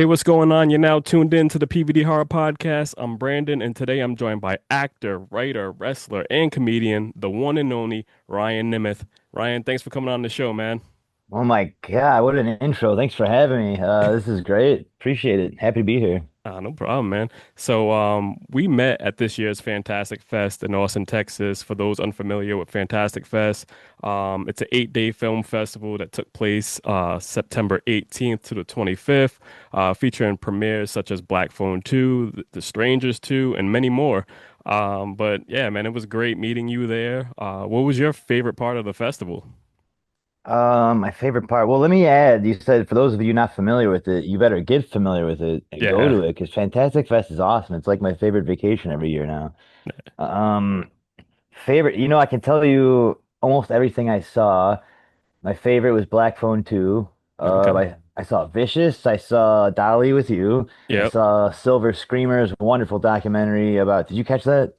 Hey, what's going on? You're now tuned in to the PVD Horror Podcast. I'm Brandon, and today I'm joined by actor, writer, wrestler, and comedian, the one and only Ryan Nemeth. Ryan, thanks for coming on the show, man. Oh my God, what an intro. Thanks for having me. This is great. Appreciate it. Happy to be here. No problem, man. So, we met at this year's Fantastic Fest in Austin, Texas. For those unfamiliar with Fantastic Fest, it's an 8-day film festival that took place September 18th to the 25th, featuring premieres such as Black Phone 2, The Strangers 2, and many more. But yeah, man, it was great meeting you there. What was your favorite part of the festival? My favorite part. Well, let me add, you said for those of you not familiar with it, you better get familiar with it and go Yeah. to it because Fantastic Fest is awesome. It's like my favorite vacation every year now. Um, Favorite, I can tell you almost everything I saw. My favorite was Black Phone 2. Okay. I saw Vicious. I saw Dolly with you. I Yep. saw Silver Screamers, wonderful documentary about, did you catch that?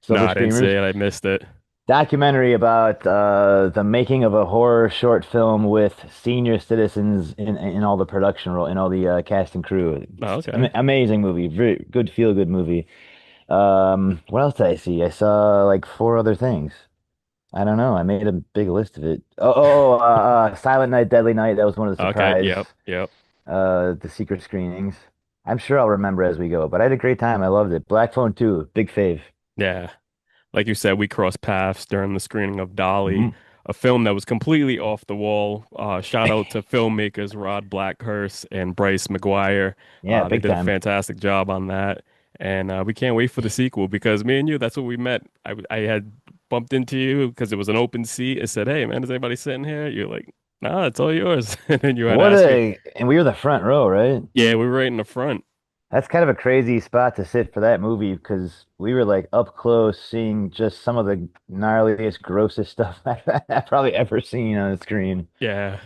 No, Silver I didn't see Screamers? it. I missed it. Documentary about the making of a horror short film with senior citizens in all the production role in all the cast and crew. Oh, It's okay. amazing movie, very good feel good movie. What else did I see? I saw like four other things. I don't know. I made a big list of it. Silent Night, Deadly Night. That was one of the Okay. surprise Yep. Yep. the secret screenings. I'm sure I'll remember as we go, but I had a great time. I loved it. Black Phone 2, big fave. Yeah. Like you said, we crossed paths during the screening of Dolly, Mhm. a film that was completely off the wall. Shout out to filmmakers Rod Blackhurst and Bryce McGuire. Yeah, They big did a time. fantastic job on that. And we can't wait for the sequel because me and you, that's what we met. I had bumped into you because it was an open seat. It said, "Hey, man, is anybody sitting here?" You're like, "Nah, it's all yours." And then you had What asked me. a, and we were the front row, right? Yeah, we were right in the front. That's kind of a crazy spot to sit for that movie because we were like up close seeing just some of the gnarliest, grossest stuff I've probably ever seen on the screen. Yeah.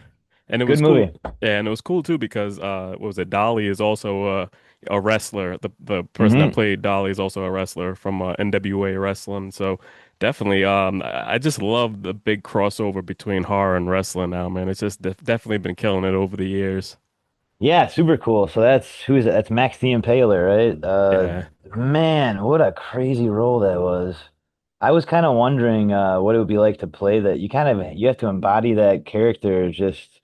And it Good was cool. movie. Yeah, and it was cool too because what was it? Dolly is also a wrestler. The person that Hmm. played Dolly is also a wrestler from NWA wrestling. So definitely I just love the big crossover between horror and wrestling now, man. It's just definitely been killing it over the years. Yeah, super cool. So that's who is it? That's Max the Impaler, right? Yeah. Man, what a crazy role that was. I was kind of wondering what it would be like to play that. You have to embody that character just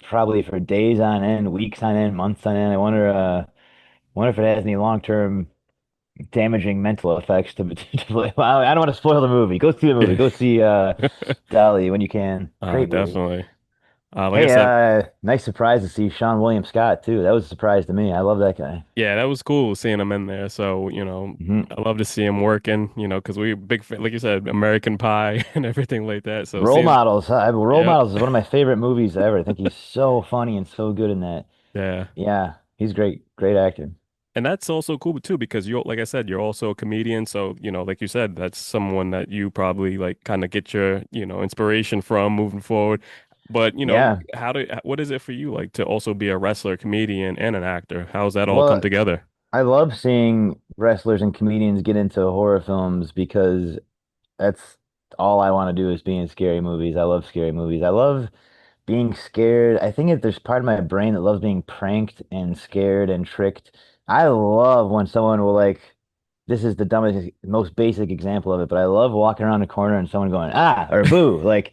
probably for days on end, weeks on end, months on end. Wonder if it has any long-term damaging mental effects to play. Well, I don't want to spoil the movie. Go see the movie. Yeah. Go see Dolly when you can. Great movie. Definitely. Like I Hey, said, nice surprise to see Sean William Scott too. That was a surprise to me. I love that guy. yeah, that was cool seeing him in there. So, Hmm. I love to see him working, because we big fan, like you said, American Pie and everything like that. So Role seeing, Models. Role yep, Models is one of my favorite movies ever. I think he's so funny and so good in that. yeah. Yeah, he's great. Great actor. And that's also cool too because you're, like I said, you're also a comedian. So, like you said, that's someone that you probably like kind of get your, inspiration from moving forward. But, Yeah. what is it for you like to also be a wrestler, comedian, and an actor? How's that all come Well, together? I love seeing wrestlers and comedians get into horror films because that's all I want to do is be in scary movies. I love scary movies. I love being scared. I think if there's part of my brain that loves being pranked and scared and tricked. I love when someone will like, this is the dumbest, most basic example of it, but I love walking around the corner and someone going, ah, or boo. Like,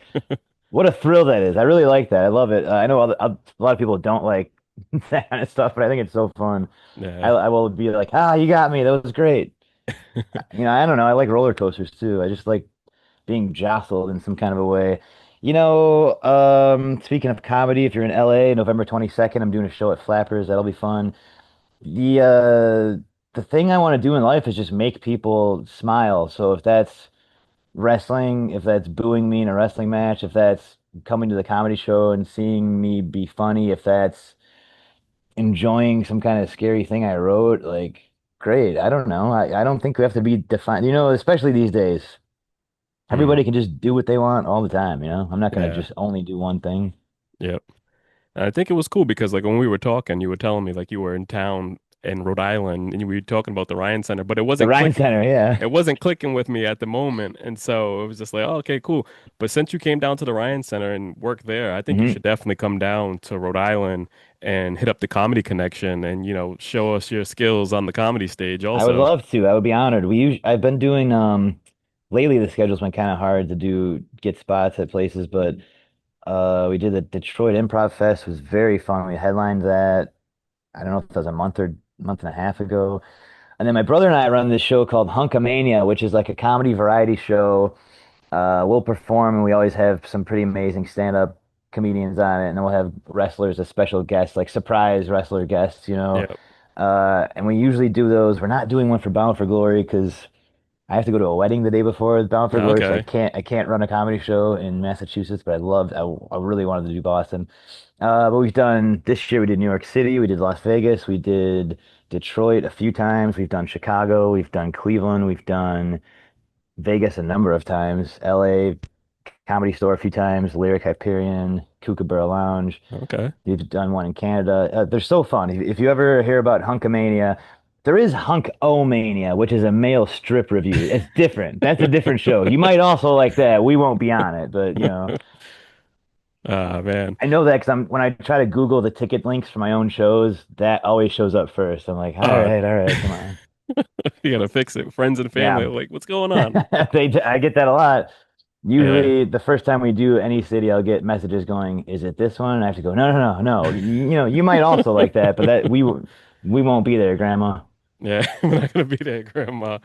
what a thrill that is. I really like that. I love it. I know a lot of people don't like that kind of stuff, but I think it's so fun. Yeah. I will be like, ah, you got me. That was great. I don't know. I like roller coasters too. I just like being jostled in some kind of a way. Speaking of comedy, if you're in LA, November 22nd, I'm doing a show at Flappers. That'll be fun. The thing I want to do in life is just make people smile. So if that's wrestling, if that's booing me in a wrestling match, if that's coming to the comedy show and seeing me be funny, if that's enjoying some kind of scary thing I wrote, like great. I don't know. I don't think we have to be defined, especially these days. Mm, Everybody can just do what they want all the time. I'm not gonna yeah. just only do one thing. Yep. And I think it was cool because like when we were talking, you were telling me like you were in town in Rhode Island, and we were talking about the Ryan Center, but it The wasn't Ryan clicking. Center, yeah. It wasn't clicking with me at the moment, and so it was just like, oh, okay, cool. But since you came down to the Ryan Center and worked there, I think you Hmm. should definitely come down to Rhode Island and hit up the Comedy Connection and show us your skills on the comedy stage I would also. love to. I would be honored. I've been doing lately the schedule's been kind of hard to get spots at places, but we did the Detroit Improv Fest, was very fun. We headlined that. I don't know if it was a month and a half ago. And then my brother and I run this show called Hunkamania, which is like a comedy variety show. We'll perform and we always have some pretty amazing stand-up comedians on it, and then we'll have wrestlers as special guests, like surprise wrestler guests, you know. Yeah. And we usually do those. We're not doing one for Bound for Glory because I have to go to a wedding the day before Bound for Glory, so Okay. I can't run a comedy show in Massachusetts, but I really wanted to do Boston. But we've done this year. We did New York City, we did Las Vegas, we did Detroit a few times. We've done Chicago, we've done Cleveland, we've done Vegas a number of times, LA Comedy Store a few times, Lyric Hyperion, Kookaburra Lounge. Okay. We've done one in Canada. They're so fun. If you ever hear about Hunkamania, there is Hunk-O-Mania, which is a male strip review. It's different. That's a different show. You might also like that. We won't be on it, but you know, Ah, man. I know that because I'm when I try to Google the ticket links for my own shows, that always shows up first. I'm like, Uh, all right, come on. you gotta fix it. Friends and family Yeah, are like, what's going on? I get that a lot. Yeah. Usually, the first time we do any city, I'll get messages going, "Is it this one?" And I have to go, "No, no, no, no. You know, you might also like that, but we won't be there, Grandma." Yeah. We're not gonna be there, Grandma.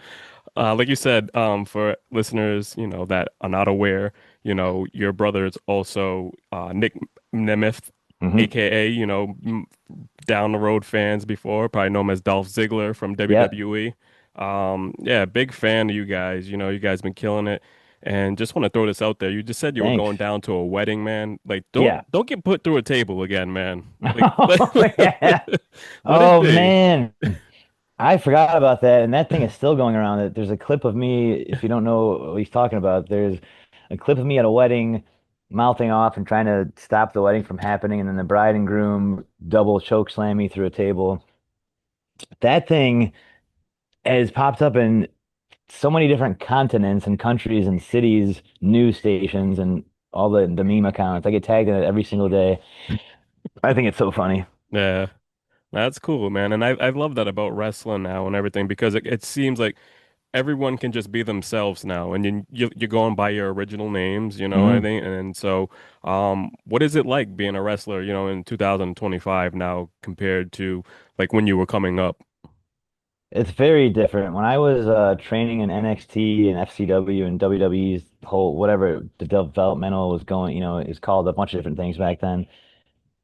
Like you said, for listeners, that are not aware, your brother is also Nick Nemeth, Hmm. aka, down the road fans before, probably know him as Dolph Ziggler from Yep. WWE. Yeah, big fan of you guys. You guys been killing it. And just want to throw this out there. You just said you were Thanks. going down to a wedding, man. Like, Yeah. don't get put through a table again, man. Like, Oh, yeah. let it Oh be. man. I forgot about that, and that thing is still going around. There's a clip of me, if you don't know what he's talking about, there's a clip of me at a wedding mouthing off and trying to stop the wedding from happening, and then the bride and groom double choke slam me through a table. That thing has popped up in so many different continents and countries and cities, news stations, and all the meme accounts. I get tagged in it every single day. I think it's so funny. Yeah. That's cool, man. And I love that about wrestling now and everything because it seems like everyone can just be themselves now and you're going by your original names, I Hmm. think. And so, what is it like being a wrestler, in 2025 now compared to like when you were coming up? It's very different. When I was training in NXT and FCW and WWE's whole whatever the developmental was going, you know, it's called a bunch of different things back then.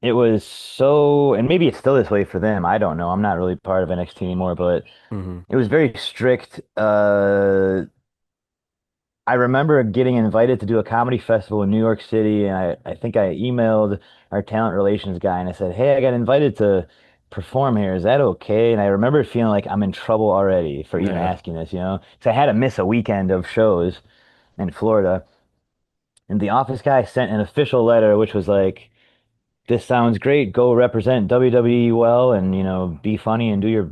It was so, and maybe it's still this way for them. I don't know. I'm not really part of NXT anymore, but Hmm. it was very strict. I remember getting invited to do a comedy festival in New York City, and I think I emailed our talent relations guy and I said, "Hey, I got invited to perform here. Is that okay?" And I remember feeling like I'm in trouble already for even Yeah. asking this, you know, because I had to miss a weekend of shows in Florida. And the office guy sent an official letter, which was like, "This sounds great. Go represent WWE well, and you know, be funny and do your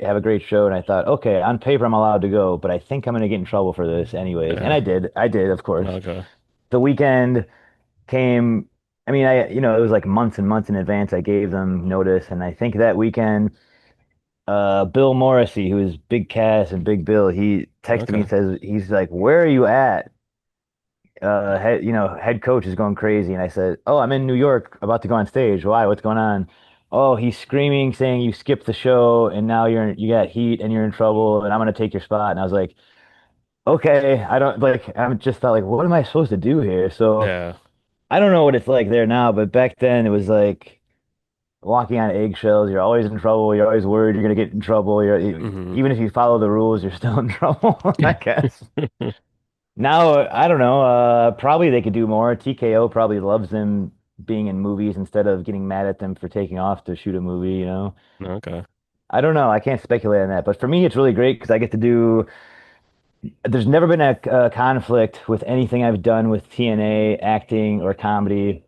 have a great show." And I thought, okay, on paper I'm allowed to go, but I think I'm gonna get in trouble for this anyways. And Yeah. I did, of course. Okay. The weekend came. I mean, you know, it was like months and months in advance. I gave them notice, and I think that weekend, Bill Morrissey, who is Big Cass and Big Bill, he texted me Okay. and says, he's like, "Where are you at?" Head coach is going crazy. And I said, "Oh, I'm in New York about to go on stage. Why? What's going on?" "Oh, he's screaming, saying you skipped the show and now you got heat and you're in trouble and I'm gonna take your spot." And I was like, "Okay, I don't like." I'm just thought like, what am I supposed to do here? So Yeah. I don't know what it's like there now, but back then it was like walking on eggshells. You're always in trouble. You're always worried you're gonna get in trouble. Hmm. Even if you follow the rules, you're still in trouble, I guess. Now, I don't know. Probably they could do more. TKO probably loves them being in movies instead of getting mad at them for taking off to shoot a movie, you know? Okay. I don't know. I can't speculate on that. But for me, it's really great because I get to do. There's never been a conflict with anything I've done with TNA, acting, or comedy.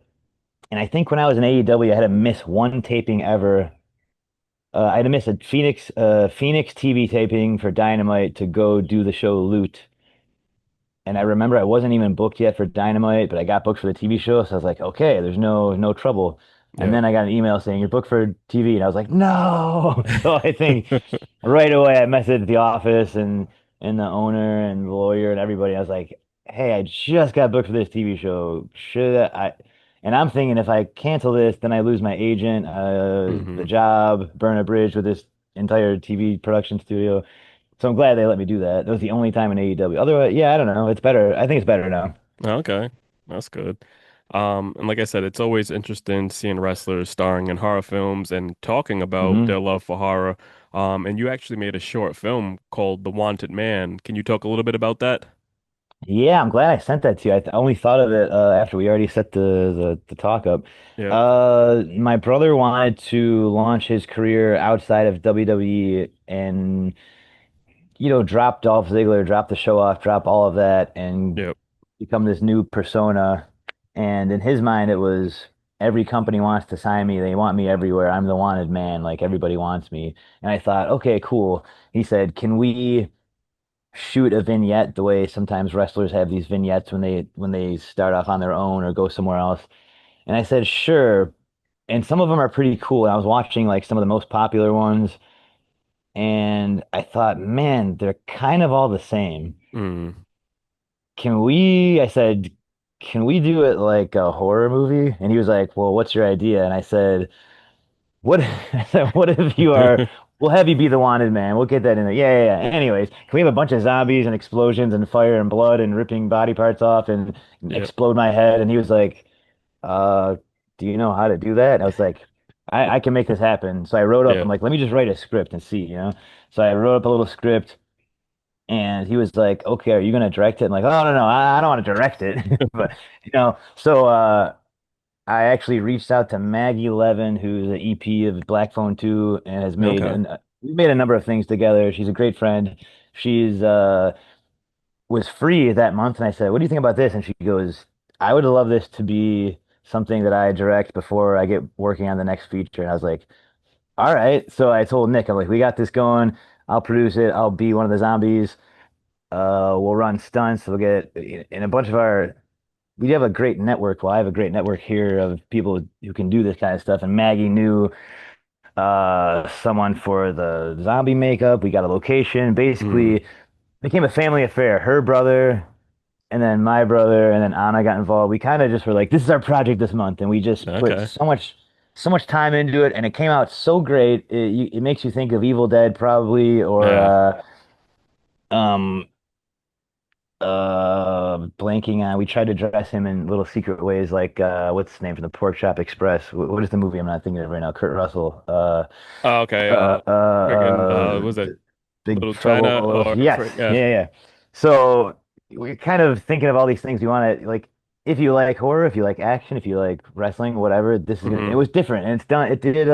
And I think when I was in AEW, I had to miss one taping ever I had to miss a Phoenix TV taping for Dynamite to go do the show Loot. And I remember I wasn't even booked yet for Dynamite, but I got booked for the TV show, so I was like, okay, there's no trouble. And Yep. then I got an email saying you're booked for TV, and I was like, no. So I think right away I messaged the office and the owner and the lawyer and everybody. I was like, hey, I just got booked for this TV show. Should I? And I'm thinking if I cancel this, then I lose my agent, the Hmm. job, burn a bridge with this entire TV production studio. So I'm glad they let me do that. That was the only time in AEW. Otherwise, yeah, I don't know. It's better. I think it's better now. Okay, that's good. And like I said, it's always interesting seeing wrestlers starring in horror films and talking about Hmm. their love for horror. And you actually made a short film called The Wanted Man. Can you talk a little bit about that? Yeah, I'm glad I sent that to you. I only thought of it after we already set the talk up. Yep. My brother wanted to launch his career outside of WWE and drop Dolph Ziggler, drop the show off, drop all of that, and Yep. become this new persona. And in his mind, it was every company wants to sign me. They want me everywhere. I'm the wanted man. Like everybody wants me. And I thought, okay, cool. He said, can we shoot a vignette the way sometimes wrestlers have these vignettes when they start off on their own or go somewhere else? And I said, sure. And some of them are pretty cool. And I was watching like some of the most popular ones, and I thought, man, they're kind of all the same. Mm. I said, can we do it like a horror movie? And he was like, well, what's your idea? And I said, what, I said, what if we'll have you be the wanted man. We'll get that in there. Yeah, yeah, yeah. Anyways, can we have a bunch of zombies and explosions and fire and blood and ripping body parts off and Yep. explode my head? And he was like, uh, do you know how to do that? And I was like, I can make this happen. So I wrote up, I'm Yep. like, let me just write a script and see. So I wrote up a little script. And he was like, "Okay, are you gonna direct it?" I'm like, "Oh no, no, I don't want to direct it." But so I actually reached out to Maggie Levin, who's the EP of Black Phone 2 and has Okay. we made a number of things together. She's a great friend. She's was free that month, and I said, "What do you think about this?" And she goes, "I would love this to be something that I direct before I get working on the next feature." And I was like, "All right." So I told Nick, I'm like, "We got this going. I'll produce it. I'll be one of the zombies. We'll run stunts. We'll get in a bunch of we have a great network. Well, I have a great network here of people who can do this kind of stuff. And Maggie knew someone for the zombie makeup. We got a location. Mm. Basically, became a family affair. Her brother and then my brother and then Anna got involved. We kind of just were like, this is our project this month, and we just put Okay. so much time into it, and it came out so great. It makes you think of Evil Dead probably, or Yeah. um blanking on. We tried to dress him in little secret ways, like what's his name from the Pork Chop Express? What is the movie I'm not thinking of right now? Kurt Russell. Oh, okay. Friggin' was it Big Little Trouble China in Little. or Yes, yeah. yeah, yeah. So we're kind of thinking of all these things we want to like. If you like horror, if you like action, if you like wrestling, whatever, this is gonna. It Hmm. was different, and it's done. It did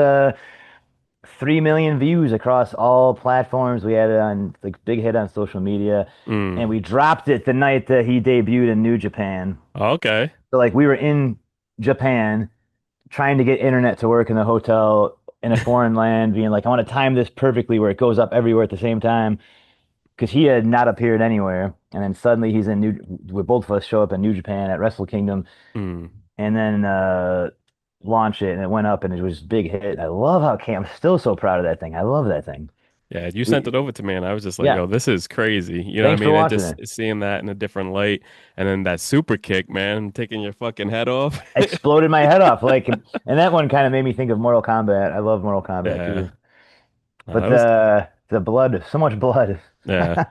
3 million views across all platforms. We had it on like big hit on social media, and Mm. we dropped it the night that he debuted in New Japan. Okay. So like we were in Japan trying to get internet to work in the hotel in a foreign land, being like, I want to time this perfectly where it goes up everywhere at the same time because he had not appeared anywhere. And then suddenly we both of us show up in New Japan at Wrestle Kingdom Mm. and then launch it and it went up and it was a big hit. I love how I'm still so proud of that thing. I love that thing. Yeah, you sent We, it over to me and I was just like, yeah, yo, this is crazy. You know what I thanks for mean? And watching just it. seeing that in a different light and then that super kick, man, taking your fucking head off. Exploded my head off. And that one kind of made me think of Mortal Kombat. I love Mortal Kombat Yeah. too. But That was the blood, so much blood. yeah.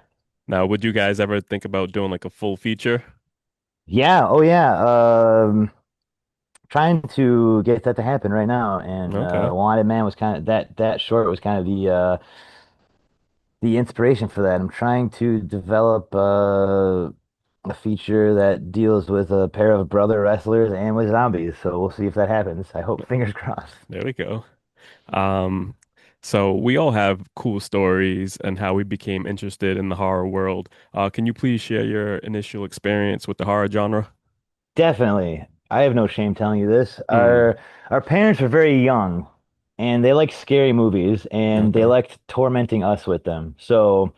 Now, would you guys ever think about doing like a full feature? Yeah, oh yeah. Trying to get that to happen right now. And Okay. Wanted Man was kind of that short was kind of the inspiration for that. I'm trying to develop a feature that deals with a pair of brother wrestlers and with zombies. So we'll see if that happens. I hope, fingers crossed. There we go. Um, so we all have cool stories and how we became interested in the horror world. Can you please share your initial experience with the horror genre? Definitely. I have no shame telling you this. Mm. Our parents were very young, and they like scary movies, and they Okay. liked tormenting us with them. So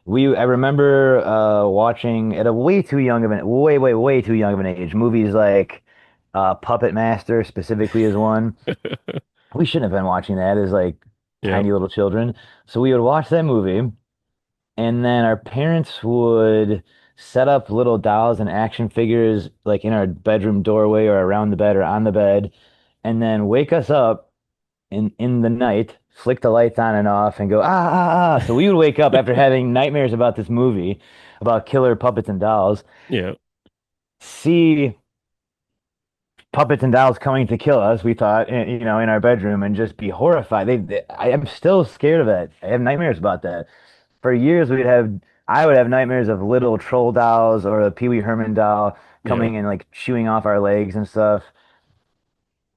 I remember watching at a way too young of an way too young of an age movies like Puppet Master specifically is one. We shouldn't have been watching that as like Yep. tiny little children. So we would watch that movie, and then our parents would set up little dolls and action figures like in our bedroom doorway or around the bed or on the bed, and then wake us up in the night, flick the lights on and off, and go ah. So we would wake up after having nightmares about this movie, about killer puppets and dolls, Yeah. see puppets and dolls coming to kill us. We thought, you know, in our bedroom, and just be horrified. I am still scared of that. I have nightmares about that. For years, I would have nightmares of little troll dolls or a Pee Wee Herman doll Yep. coming and like chewing off our legs and stuff.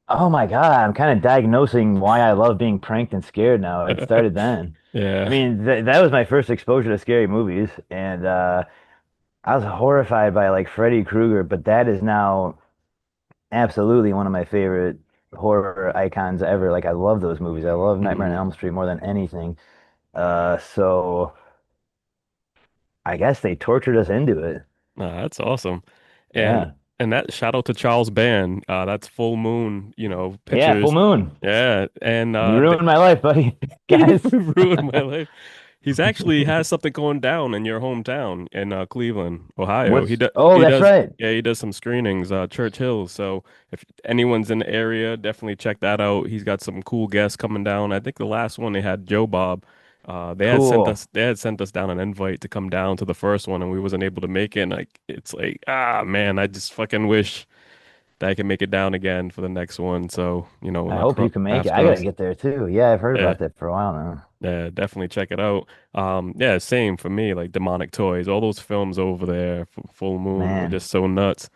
Oh my God, I'm kind of diagnosing why I love being pranked and scared now. It started then. I Yeah. mean, th that was my first exposure to scary movies, and I was horrified by like Freddy Krueger, but that is now absolutely one of my favorite horror icons ever. Like I love those movies. I love Nightmare on Mhm. Elm Street more than anything. So I guess they tortured us into it. That's awesome. And Yeah. that shout out to Charles Band. That's full moon, Yeah, Full pictures. Moon. Yeah. And You ruined my life, buddy. you Guys. ruined my life. He's actually has something going down in your hometown in Cleveland, Ohio. Oh, He that's does right. yeah, he does some screenings, Church Hill. So if anyone's in the area, definitely check that out. He's got some cool guests coming down. I think the last one they had Joe Bob. Cool. They had sent us down an invite to come down to the first one and we wasn't able to make it. And like it's like, ah man, I just fucking wish that I could make it down again for the next one. So, I not hope you can make it. paths I gotta cross. get there too. Yeah, I've heard Yeah. about that for a while now. Yeah, definitely check it out. Yeah, same for me, like Demonic Toys. All those films over there, Full Moon, were Man. just so nuts.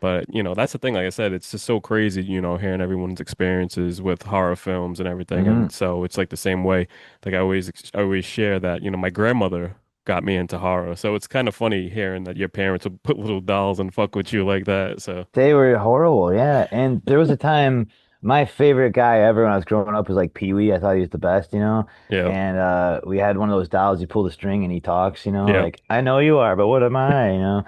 But, that's the thing, like I said, it's just so crazy, hearing everyone's experiences with horror films and everything. Hmm. And so it's like the same way. Like I always share that, my grandmother got me into horror. So it's kind of funny hearing that your parents would put little dolls and fuck with you like that. So, They were horrible, yeah. And there was a time my favorite guy ever when I was growing up was like Pee Wee. I thought he was the best, you know. yeah, And we had one of those dolls, you pull the string and he talks, you know, yeah. like, I know you are, but what am I, you know?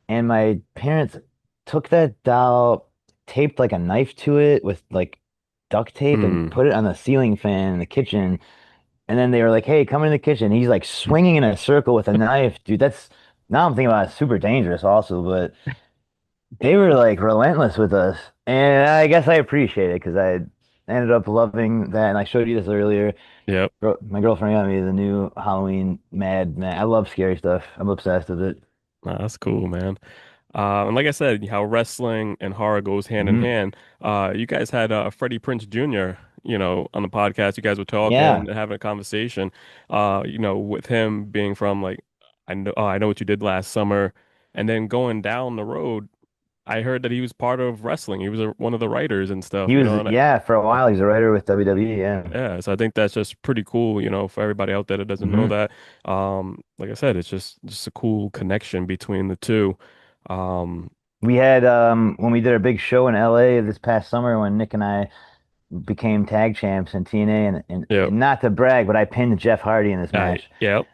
And my parents took that doll, taped like a knife to it with like duct tape and Mm. put it on the ceiling fan in the kitchen. And then they were like, "Hey, come in the kitchen." He's like swinging in a circle with a knife, dude. That's now I'm thinking about it, super dangerous also, but they were like relentless with us. And I guess I appreciate it because I ended up loving that. And I showed you this earlier. Yep. My girlfriend got me the new Halloween Mad Man. I love scary stuff. I'm obsessed with it. That's cool, man. And like I said, how wrestling and horror goes hand in Hmm. hand. You guys had Freddie Prince Jr., on the podcast. You guys were talking Yeah. and having a conversation, with him being from like, I know what you did last summer. And then going down the road, I heard that he was part of wrestling. He was one of the writers and stuff, He was, and yeah, for a while, he's a writer with WWE. Yeah. yeah, so I think that's just pretty cool, for everybody out there that doesn't know Hmm. that. Like I said, it's just a cool connection between the two. Um, We had, when we did our big show in LA this past summer when Nick and I became tag champs in TNA, yep. and not to brag, but I pinned Jeff Hardy in this match. Yep.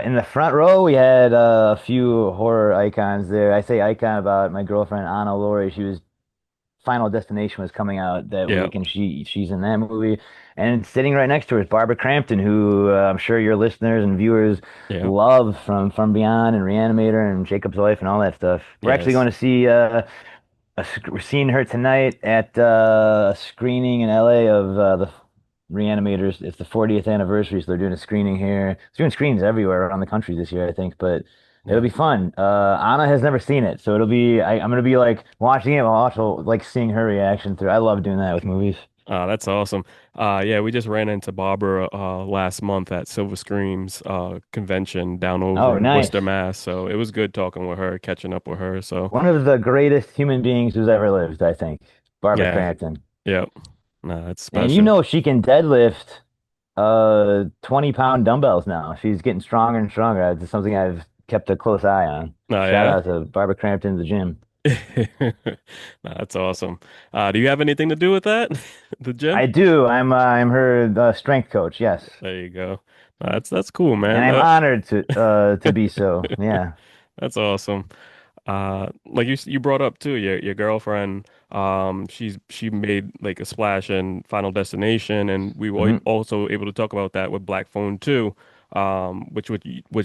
In the front row, we had a few horror icons there. I say icon about my girlfriend Anna Laurie. She was Final Destination was coming out that Yep. week, and she's in that movie. And sitting right next to her is Barbara Crampton, who I'm sure your listeners and viewers Yep. love from Beyond and Reanimator and Jacob's Wife and all that stuff. We're actually Yes. going to see we're seeing her tonight at a screening in LA of the Reanimators. It's the 40th anniversary, so they're doing a screening here. It's doing screenings everywhere around the country this year, I think, but it'll Yeah. be fun. Anna has never seen it, so I'm gonna be like watching it while also like seeing her reaction through. I love doing that with movies. That's awesome. Yeah, we just ran into Barbara last month at Silver Screams convention down over Oh, in nice. Worcester, Mass. So it was good talking with her, catching up with her. So One of the greatest human beings who's ever lived, I think. Barbara yeah. Crampton. Yep. Nah, that's And you special. know she can deadlift 20-pound dumbbells now. She's getting stronger and stronger. It's something I've kept a close eye on. Oh Shout yeah. out to Barbara Crampton, the gym. Nah, that's awesome. Do you have anything to do with that? The gym? I do. I'm her strength coach. Yes, There you go. Nah, that's cool, and man. I'm honored to be so. Yeah. That's awesome. Like you brought up too, your girlfriend, she made like a splash in Final Destination, and we were hmm also able to talk about that with Black Phone too, which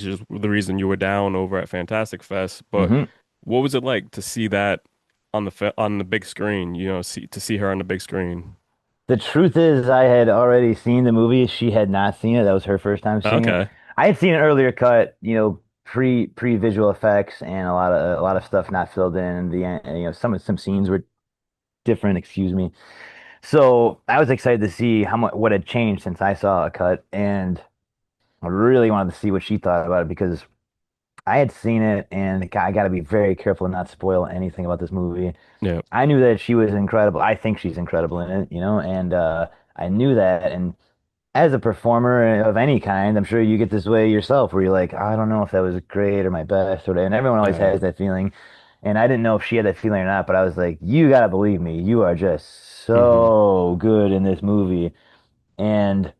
is the reason you were down over at Fantastic Fest. But hmm what was it like to see that on on the big screen? You know, see her on the big screen. The truth is, I had already seen the movie. She had not seen it. That was her first time seeing it. Okay. I had seen an earlier cut, pre visual effects and a lot of stuff not filled in. Some scenes were different. Excuse me. So I was excited to see how much what had changed since I saw a cut, and I really wanted to see what she thought about it because I had seen it, and I got to be very careful to not spoil anything about this movie. Yeah. I knew that she was incredible. I think she's incredible in it, and I knew that. And as a performer of any kind, I'm sure you get this way yourself, where you're like, I don't know if that was great or my best, or and everyone always Yeah. has that feeling. And I didn't know if she had that feeling or not, but I was like, you gotta believe me, you are just Hmm. so good in this movie. And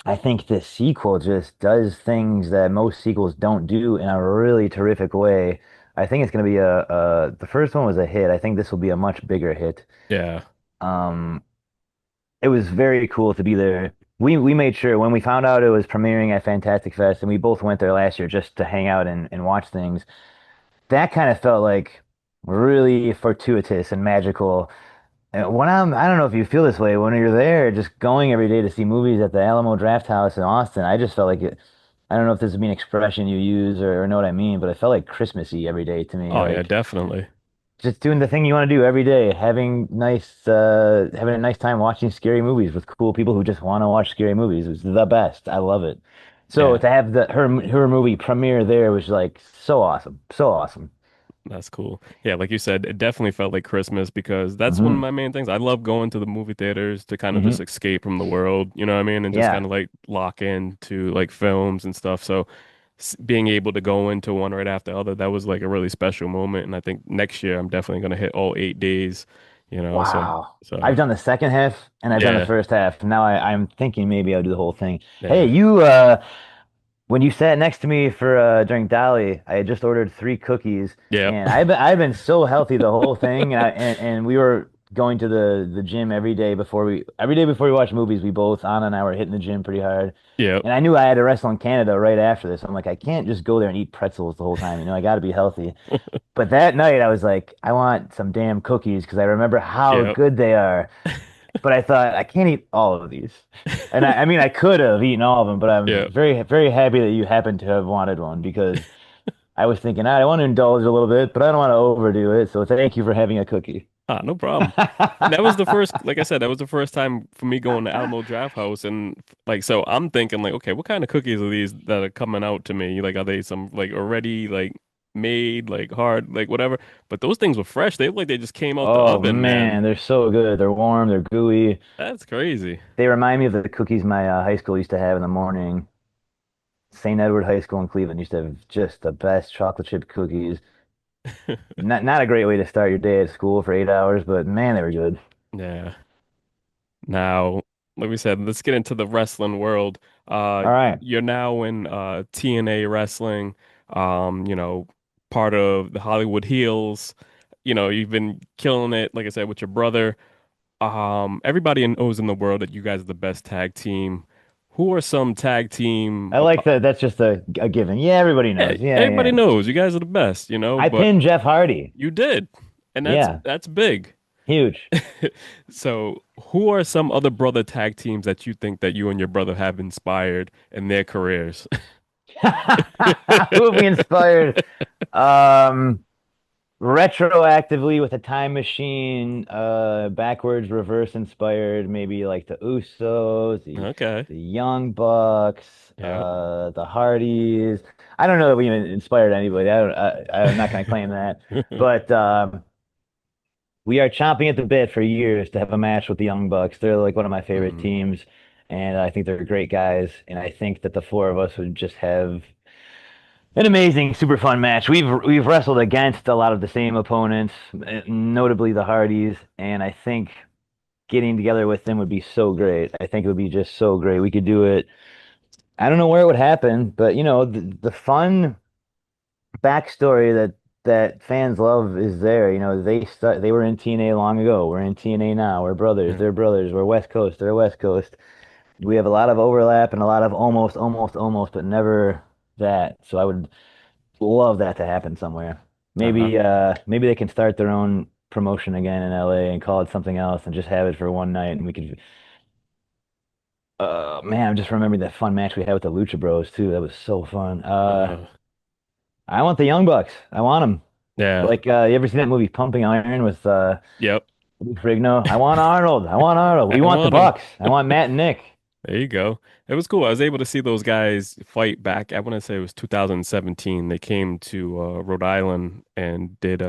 I think this sequel just does things that most sequels don't do in a really terrific way. I think it's going to be the first one was a hit. I think this will be a much bigger hit. Yeah. Um, it was very cool to be there. We made sure when we found out it was premiering at Fantastic Fest, and we both went there last year just to hang out and watch things. That kind of felt like really fortuitous and magical. And I don't know if you feel this way when you're there, just going every day to see movies at the Alamo Draft House in Austin. I just felt like it. I don't know if this is an expression you use or know what I mean, but it felt like Christmassy every day to me. Oh yeah, Like definitely. just doing the thing you want to do every day, having a nice time watching scary movies with cool people who just want to watch scary movies. It's the best. I love it. So Yeah. to have her movie premiere there was like so awesome, so awesome. That's cool. Yeah, like you said, it definitely felt like Christmas because that's one of hmm my main things. I love going to the movie theaters to kind of hmm just escape from the world, you know what I mean? And just kind Yeah. of like lock into like films and stuff. So being able to go into one right after the other, that was like a really special moment. And I think next year I'm definitely going to hit all 8 days, you know? Wow. So I've done the second half and I've done the yeah, first half. Now I'm thinking maybe I'll do the whole thing. Hey, yeah, when you sat next to me for during Dolly, I had just ordered 3 cookies yeah, and I've been so healthy the whole thing and we were going to the gym every day before we watch movies, we both Anna and I were hitting the gym pretty hard. yeah, And I knew I had to wrestle in Canada right after this. I'm like, I can't just go there and eat pretzels the whole time, I got to be healthy. But that night I was like, I want some damn cookies because I remember how yeah, good they are. But I thought I can't eat all of these. And I mean I could have eaten all of them, but I'm yeah. very, very happy that you happen to have wanted one because I was thinking, I want to indulge a little bit, but I don't want to overdo it. So thank you for having a cookie. Ah, no problem. That was the first, like I said, that was the first time for me going to Alamo Draft House, and like, so I'm thinking like, okay, what kind of cookies are these that are coming out to me? Like, are they some like already like made, like hard, like whatever? But those things were fresh. They look like they just came out the Oh oven, man. man, they're so good. They're warm, they're gooey. That's crazy. They remind me of the cookies my high school used to have in the morning. St. Edward High School in Cleveland used to have just the best chocolate chip cookies. Not a great way to start your day at school for 8 hours, but man, they were good. Yeah. Now, like we said, let's get into the wrestling world. All right. You're now in TNA wrestling, you know, part of the Hollywood Heels. You know, you've been killing it, like I said, with your brother. Everybody knows in the world that you guys are the best tag team. Who are some tag team I like that. That's just a given. Yeah, everybody Yeah, knows. Yeah, everybody yeah. knows you guys are the best, you know, I but pinned Jeff Hardy. you did. And Yeah, that's big. huge. So, who are some other brother tag teams that you think that you and your brother have inspired in their careers? Who have we inspired? Um, Retroactively with a time machine, backwards, reverse inspired, maybe like the Usos, Okay. the Young Bucks, Yeah. the Hardys. I don't know that we even inspired anybody. I'm not going to claim that, but we are chomping at the bit for years to have a match with the Young Bucks. They're like one of my favorite Mhm. teams, and I think they're great guys. And I think that the four of us would just have An amazing, super fun match. We've wrestled against a lot of the same opponents, notably the Hardys, and I think getting together with them would be so great. I think it would be just so great. We could do it. I don't know where it would happen, but the fun backstory that fans love is there. They were in TNA long ago. We're in TNA now. We're brothers. Yeah. They're brothers. We're West Coast. They're West Coast. We have a lot of overlap and a lot of almost, almost, almost, but never that. So I would love that to happen somewhere. Uh-huh. Maybe they can start their own promotion again in LA and call it something else and just have it for one night and we could man, I'm just remembering that fun match we had with the Lucha Bros too. That was so fun. Uh, I want the Young Bucks. I want them. yeah. Like you ever seen that movie Pumping Iron with Yep. Lou Ferrigno? I want Arnold. I want Arnold. We I want the want him. Bucks. I want Matt and Nick. There you go. It was cool. I was able to see those guys fight back. I want to say it was 2017. They came to Rhode Island and did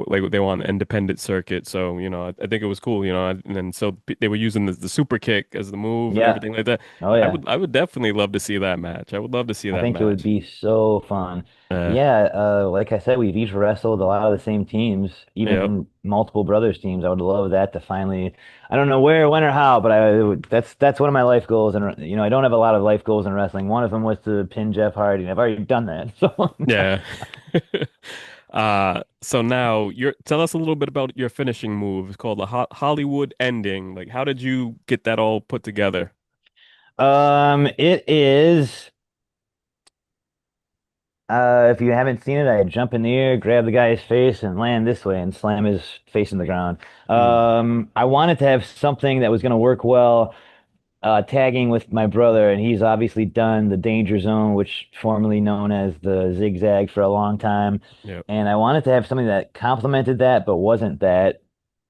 like they were on the independent circuit. So, I think it was cool, and then so they were using the super kick as the move and Yeah. everything like that. Oh I yeah. would I would definitely love to see that match. I would love to see I that think it would match. be so fun. Uh, Yeah, like I said, we've each wrestled a lot of the same teams, yep. even multiple brothers teams. I would love that to finally, I don't know where, when, or how, but that's one of my life goals. And I don't have a lot of life goals in wrestling. One of them was to pin Jeff Hardy, and I've already done that. So Yeah. So now you're tell us a little bit about your finishing move. It's called the Ho Hollywood ending. Like, how did you get that all put together? it is. If you haven't seen it, I jump in the air, grab the guy's face, and land this way and slam his face in the ground. Mm, I wanted to have something that was going to work well, tagging with my brother, and he's obviously done the Danger Zone, which formerly known as the Zigzag, for a long time. yep. And I wanted to have something that complemented that, but wasn't that.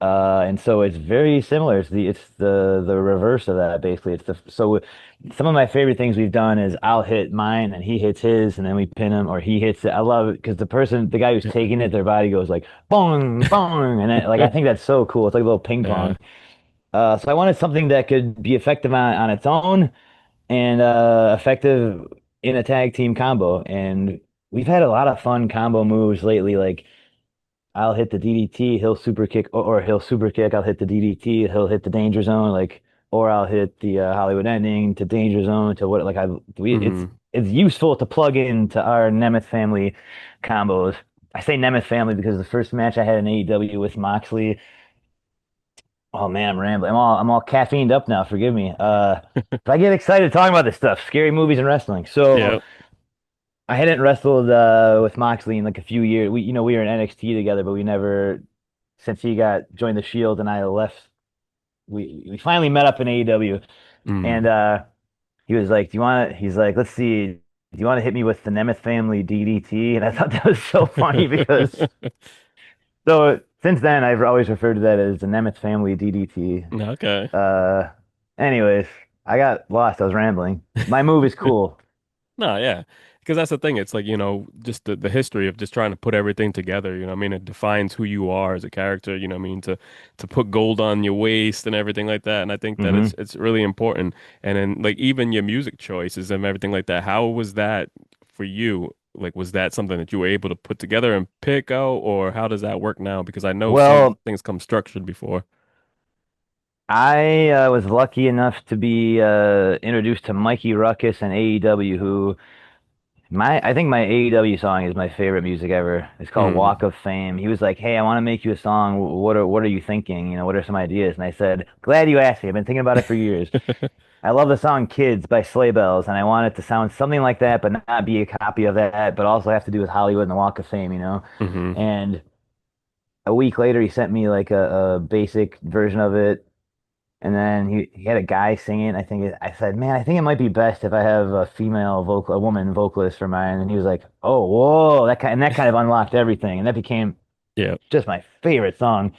And so it's very similar. It's the reverse of that basically. So some of my favorite things we've done is I'll hit mine and he hits his, and then we pin him or he hits it. I love it because the guy who's taking it, their body goes like bong, bong, and I think that's so cool. It's like a little ping Yeah. pong. So I wanted something that could be effective on its own and effective in a tag team combo. And we've had a lot of fun combo moves lately. Like I'll hit the DDT, he'll super kick, or he'll super kick. I'll hit the DDT, he'll hit the danger zone, or I'll hit the Hollywood ending to danger zone to what like I we Hmm. it's useful to plug into our Nemeth family combos. I say Nemeth family because the first match I had in AEW with Moxley. Oh man, I'm rambling. I'm all caffeined up now. Forgive me. But I get excited talking about this stuff, scary movies and wrestling. So Yep. I hadn't wrestled with Moxley in like a few years. We were in NXT together, but we never since he got joined the Shield and I left. We finally met up in AEW, and Mm. he was like, "Do you want to?" He's like, "Let's see. Do you want to hit me with the Nemeth family DDT?" And I thought that was so funny because so since then I've always referred to that as the Nemeth family DDT. Okay. Uh, anyways, I got lost. I was rambling. My move is cool. No, yeah. Because that's the thing. It's like, just the history of just trying to put everything together, what I mean? It defines who you are as a character, what I mean? To put gold on your waist and everything like that. And I think that it's Hmm. it's really important. And then like even your music choices and everything like that. How was that for you? Like, was that something that you were able to put together and pick out, or how does that work now? Because I know some Well, things come structured before. I was lucky enough to be introduced to Mikey Ruckus and AEW, who I think my AEW song is my favorite music ever. It's called Mm. Walk of Fame. He was like, "Hey, I want to make you a song. What are you thinking? What are some ideas?" And I said, "Glad you asked me. I've been thinking about it for years. I love the song Kids by Sleigh Bells, and I want it to sound something like that, but not be a copy of that, but also have to do with Hollywood and the Walk of Fame." Hmm. And a week later, he sent me like a basic version of it. And then he had a guy singing. I said, man, I think it might be best if I have a woman vocalist for mine. And he was like, oh, whoa, that kind of unlocked everything. And that became Yeah. just my favorite song.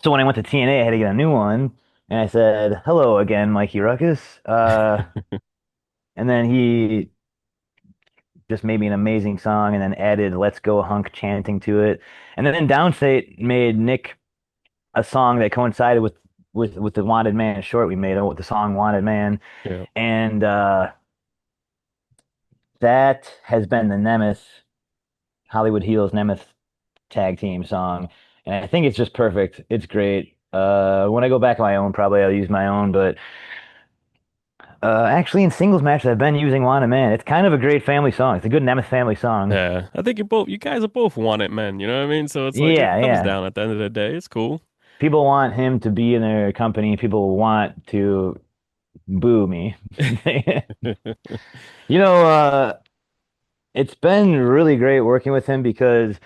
So when I went to TNA, I had to get a new one. And I said, hello again, Mikey Ruckus. And then he just made me an amazing song and then added Let's Go Hunk chanting to it. And then Downstate made Nick a song that coincided with the Wanted Man short we made with the song Wanted Man. Yeah. And that has been the Nemeth, Hollywood Heels Nemeth tag team song. And I think it's just perfect. It's great. When I go back on my own, probably I'll use my own, but actually in singles matches, I've been using Wanted Man. It's kind of a great family song. It's a good Nemeth family song. Yeah, I think you guys are both wanted men, you know what I mean? So it's like it Yeah, comes yeah. down at the end of the day. It's cool. People want him to be in their company. People want to boo me. You know, it's been really great working with him because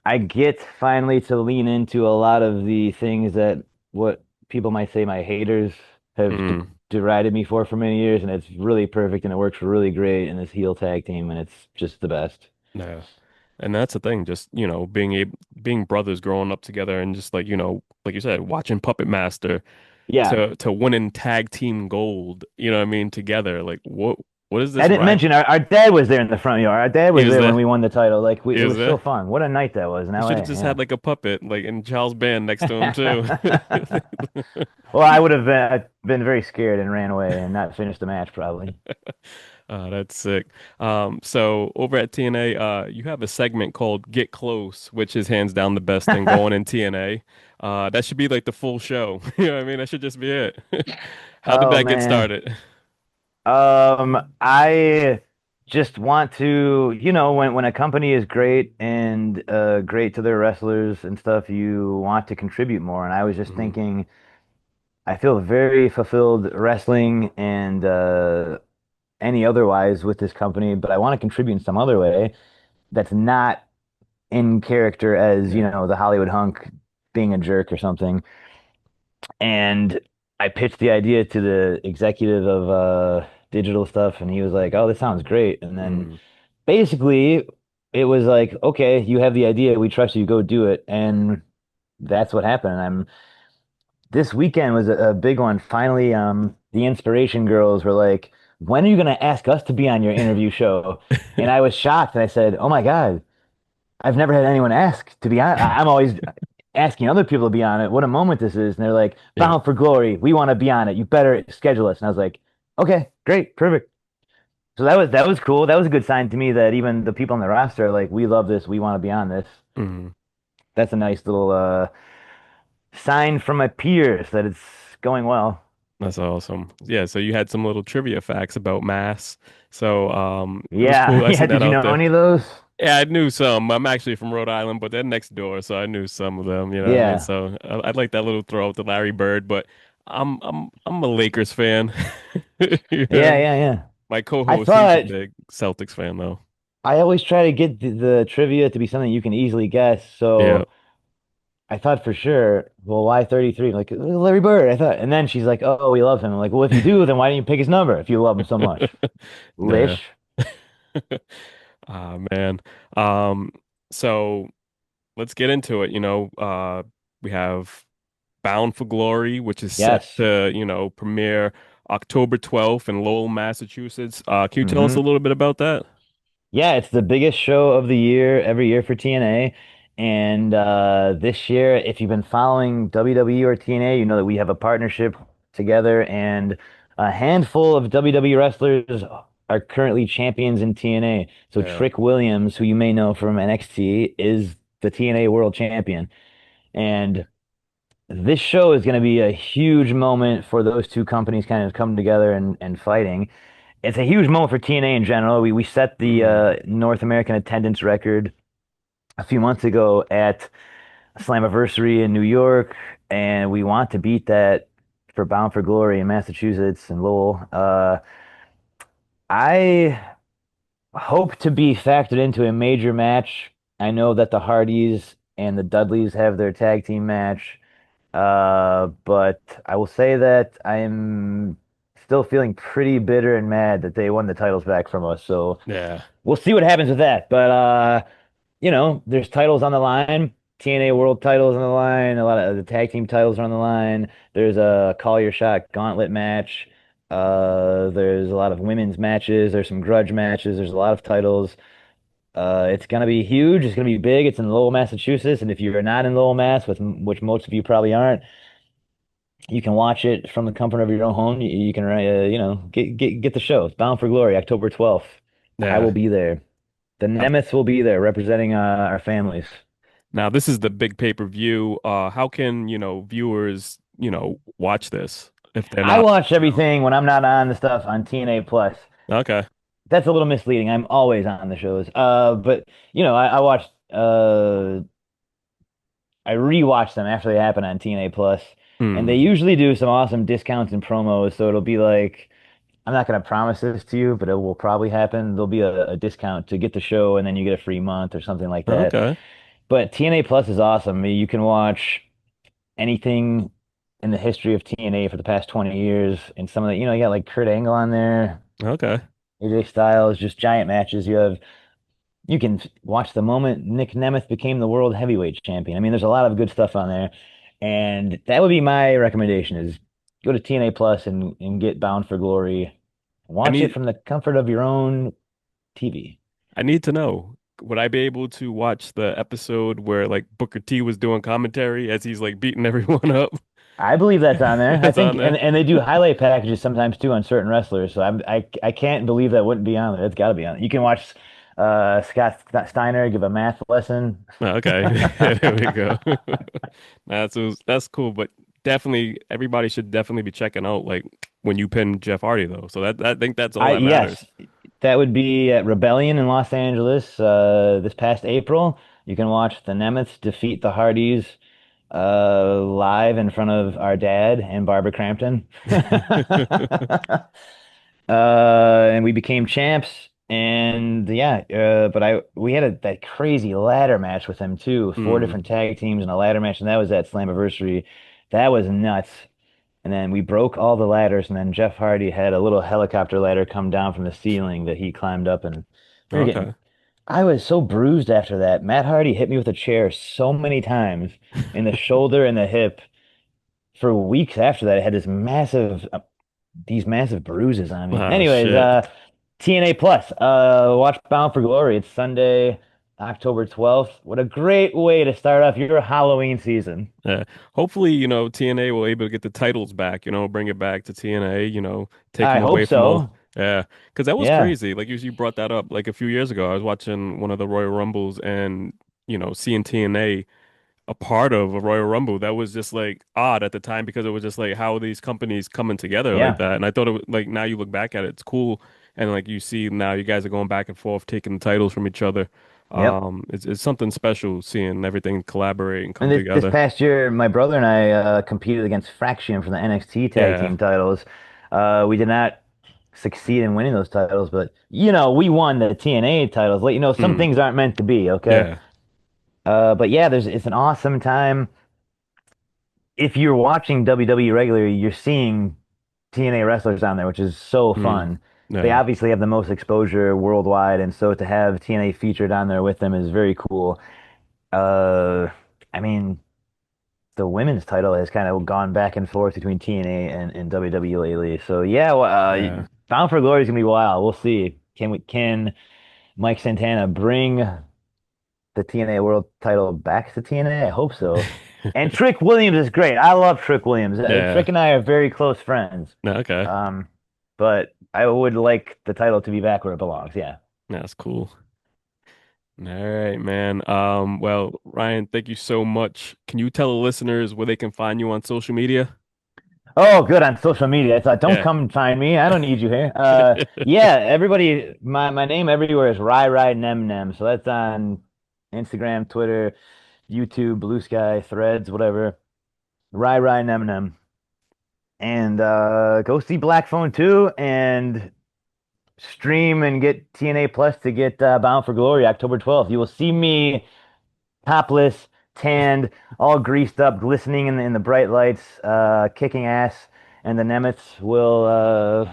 I get finally to lean into a lot of the things that what people might say my haters have de Mm, derided me for many years, and it's really perfect and it works really great in this heel tag team, and it's just the best. yeah. And that's the thing, just, being brothers growing up together and just like, like you said, watching Puppet Master Yeah, to winning tag team gold, you know what I mean, together. Like what is I this didn't right? mention our dad was there in the front yard. Our dad He was was there when there. we won the title. Like He it was was so there. fun. What a night that was in You should have LA. just Yeah. had like a puppet, like in Charles Band next to him too. Well, I would have been very scared and ran away and not finished the match probably. That's sick. So over at TNA, you have a segment called Get Close, which is hands down the best thing going in TNA. That should be like the full show. You know what I mean? That should just be it. How did Oh that get man. started? I just want to, when a company is great and great to their wrestlers and stuff, you want to contribute more. And I was just Hmm. thinking, I feel very fulfilled wrestling and any otherwise with this company, but I want to contribute in some other way that's not in character as, Yeah. the Hollywood hunk being a jerk or something. And I pitched the idea to the executive of digital stuff, and he was like, "Oh, this sounds great." And then Mm, basically, it was like, "Okay, you have the idea. We trust you. Go do it." And that's what happened. And I'm this weekend was a big one. Finally, the Inspiration Girls were like, "When are you going to ask us to be on your interview show?" And I was shocked, and I said, "Oh my God." I've never had anyone ask to be on. I'm always asking other people to be on it. What a moment this is. And they're like, yeah. Bound for Glory. We want to be on it. You better schedule us. And I was like, okay, great, perfect. So that was cool. That was a good sign to me that even the people on the roster are like, we love this. We want to be on this. Mm, That's a nice little sign from my peers that it's going well. that's awesome. Yeah. So you had some little trivia facts about Mass. So it was Yeah, cool. I yeah. seen Did that you out know there. any of those? Yeah, I knew some. I'm actually from Rhode Island, but they're next door, so I knew some of them. You know what I mean? Yeah, So I like that little throw to Larry Bird, but I'm a Lakers fan. You know what I yeah, mean? yeah, yeah. My I co-host, he's a thought big Celtics fan, though. I always try to get the trivia to be something you can easily guess. Yeah. So I thought for sure, well, why 33? Like, Larry Bird, I thought. And then she's like, oh, we love him. I'm like, well, if you do, then why didn't you pick his number if you love him so much? Yeah. Lish. Ah, man. Um, so let's get into it. We have Bound for Glory, which is set Yes. to, premiere October 12th in Lowell, Massachusetts. Can you tell us a Hmm. little bit about that? Yeah, it's the biggest show of the year every year for TNA. And this year, if you've been following WWE or TNA, you know that we have a partnership together, and a handful of WWE wrestlers are currently champions in TNA. So Yeah. Trick Williams, who you may know from NXT, is the TNA World Champion. And this show is going to be a huge moment for those two companies kind of coming together and fighting. It's a huge moment for TNA in general. We set the Mm, North American attendance record a few months ago at Slammiversary in New York, and we want to beat that for Bound for Glory in Massachusetts and Lowell. I hope to be factored into a major match. I know that the Hardys and the Dudleys have their tag team match. But I will say that I am still feeling pretty bitter and mad that they won the titles back from us. So yeah. we'll see what happens with that. But there's titles on the line. TNA World titles on the line. A lot of the tag team titles are on the line. There's a Call Your Shot gauntlet match. There's a lot of women's matches. There's some grudge matches. There's a lot of titles. It's gonna be huge. It's gonna be big. It's in Lowell, Massachusetts, and if you're not in Lowell, Mass, which most of you probably aren't, you can watch it from the comfort of your own home. You can, get the show. It's Bound for Glory, October 12th. I Yeah. will be there. The Now, Nemeth will be there representing our families. now this is the big pay-per-view. How can, viewers, watch this if they're I not, watch everything when I'm not on the stuff on TNA Plus. Okay. That's a little misleading. I'm always on the shows. But I watched I rewatch them after they happen on TNA Plus, and they Hmm. usually do some awesome discounts and promos. So it'll be like, I'm not going to promise this to you, but it will probably happen. There'll be a discount to get the show, and then you get a free month or something like that. Okay. But TNA Plus is awesome. I mean, you can watch anything in the history of TNA for the past 20 years, and some of the, you got like Kurt Angle on there, Okay. AJ Styles, just giant matches. You can watch the moment Nick Nemeth became the world heavyweight champion. I mean, there's a lot of good stuff on there. And that would be my recommendation is go to TNA Plus and get Bound for Glory. I Watch it need from the comfort of your own TV. I need to know. Would I be able to watch the episode where like Booker T was doing commentary as he's like beating everyone up? I believe that's on there. I It's think, on and there. and they do highlight packages sometimes too on certain wrestlers. So I can't believe that wouldn't be on there. It's got to be on. You can watch Scott Steiner give a math lesson. Oh, okay. There we go. That's cool, but definitely everybody should definitely be checking out like when you pin Jeff Hardy though. So that I think that's all I that Yes, matters. that would be at Rebellion in Los Angeles this past April. You can watch the Nemeths defeat the Hardys live in front of our dad and Barbara Crampton. And we became champs. And yeah, but we had that crazy ladder match with them too, four Hmm. different tag teams in a ladder match, and that was at Slammiversary. That was nuts. And then we broke all the ladders, and then Jeff Hardy had a little helicopter ladder come down from the ceiling that he climbed up, and we were getting. Okay. I was so bruised after that. Matt Hardy hit me with a chair so many times in the shoulder and the hip. For weeks after that, I had these massive bruises on me. Oh Anyways, shit. TNA Plus, watch Bound for Glory. It's Sunday, October 12th. What a great way to start off your Halloween season. Yeah. Hopefully, TNA will able to get the titles back, bring it back to TNA, take I them hope away from all. so. Yeah. Because that was Yeah. crazy. Like you brought that up like a few years ago. I was watching one of the Royal Rumbles and, seeing TNA a part of a Royal Rumble. That was just like odd at the time because it was just like how are these companies coming together like Yeah. that. And I thought it was like now you look back at it, it's cool. And like you see now you guys are going back and forth taking the titles from each other. Yep. It's something special seeing everything collaborate and And come this together. past year, my brother and I competed against Fraction for the NXT tag Yeah. team titles. We did not succeed in winning those titles, but we won the TNA titles. Like, some Mm, things aren't meant to be, okay? yeah. But yeah, it's an awesome time. If you're watching WWE regularly, you're seeing TNA wrestlers on there, which is so Mm, fun. They yeah. obviously have the most exposure worldwide, and so to have TNA featured on there with them is very cool. Uh, I mean, the women's title has kind of gone back and forth between TNA and WWE lately. So yeah, well, Yeah. Bound for Glory is gonna be wild. We'll see. Can Mike Santana bring the TNA World Title back to TNA? I hope so. And Trick Williams is great. I love Trick Williams. Yeah. Trick and I are very close friends. No, okay. Um, but I would like the title to be back where it belongs. Yeah. That's cool. All right, man. Well, Ryan, thank you so much. Can you tell the listeners where they can find you on social media? Oh, good on social media. It's don't Yeah. come and find me. I don't need you here. Yeah, everybody, my name everywhere is Rai Nem Nem. So that's on Instagram, Twitter, YouTube, Blue Sky, Threads, whatever. Rai Nem Nem. And go see Black Phone 2 and stream and get TNA Plus to get Bound for Glory October 12th. You will see me topless, tanned, all greased up, glistening in the bright lights, kicking ass, and the Nemeths will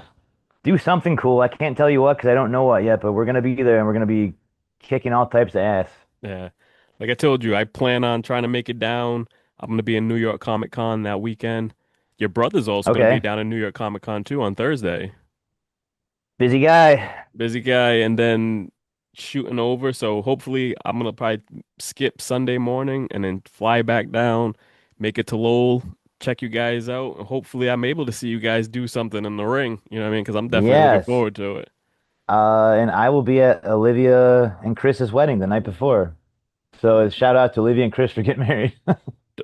do something cool. I can't tell you what because I don't know what yet, but we're gonna be there and we're gonna be kicking all types of ass. Yeah. Like I told you, I plan on trying to make it down. I'm gonna be in New York Comic Con that weekend. Your brother's also gonna be Okay, down in New York Comic Con too on Thursday. busy guy. Busy guy, and then shooting over. So hopefully, I'm gonna probably skip Sunday morning and then fly back down, make it to Lowell, check you guys out, and hopefully, I'm able to see you guys do something in the ring. You know what I mean? Because I'm definitely looking Yes. forward to it. And I will be at Olivia and Chris's wedding the night before. So shout out to Olivia and Chris for getting married.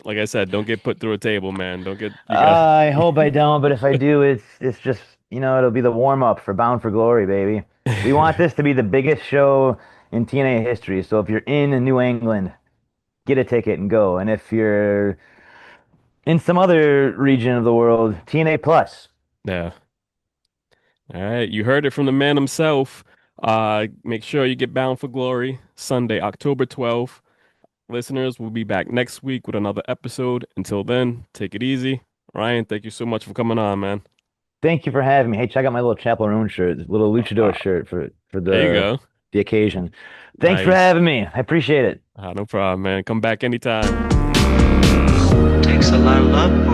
Like I said, don't get put through a table, man. Don't get you got. I hope I don't, but if I do, it's just, it'll be the warm up for Bound for Glory, baby. We want this to be the biggest show in TNA history. So if you're in New England, get a ticket and go. And if you're in some other region of the world, TNA Plus. Yeah. All right, you heard it from the man himself. Make sure you get Bound for Glory Sunday, October 12th. Listeners, we'll be back next week with another episode. Until then, take it easy. Ryan, thank you so much for coming on, man. Thank you for having me. Hey, check out my little Chaperone shirt, little luchador Uh, shirt for there you go. the occasion. Thanks for Nice. having me. I appreciate it. No problem, man. Come back anytime. Takes a lot of love.